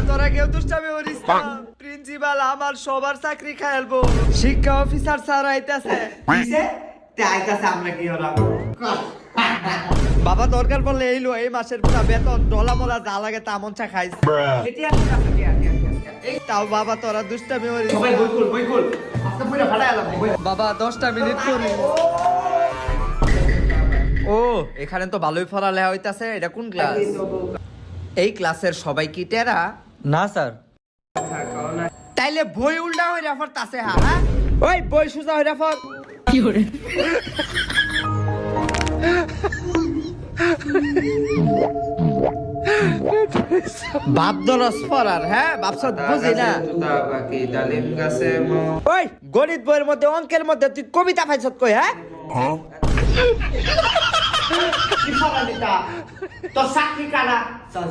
তোরা কেউ দুষ্টামি করিস না। প্রিন্সিপাল আমার সবার চাকরি খাইলবো। শিক্ষা অফিসার স্যার আইতাছে। কিসে তে আইতাছে আমরা কি হলাম বাবা দরকার পড়লে এইলো এই মাসের পুরা বেতন ডলা মোলা যা লাগে তা মন চা খাইস। এটি আছে এই তাও বাবা তোরা দুষ্টামি করিস সবাই না। বই কুল আজকে পুরো ফাটাই আলাম বাবা 10টা মিনিট করি। ও এখানে তো ভালোই পড়ালেখা হইতাছে। এটা কোন ক্লাস? এই ক্লাসের সবাই কি টেরা? না স্যার। তাইলে বই উল্টা হয়ে রেফার তাছে হ্যাঁ ওই বই সোজা হয়ে রেফার কি করে বাপ দরস পড়ার হ্যাঁ বাপসত বুঝি না। বাকি ডালিম গাছে ওই গণিত বইয়ের মধ্যে অঙ্কের মধ্যে তুই কবিতা পাইছত কই হ্যাঁ কি ফলালিতা তোর চাকরি কারা তোর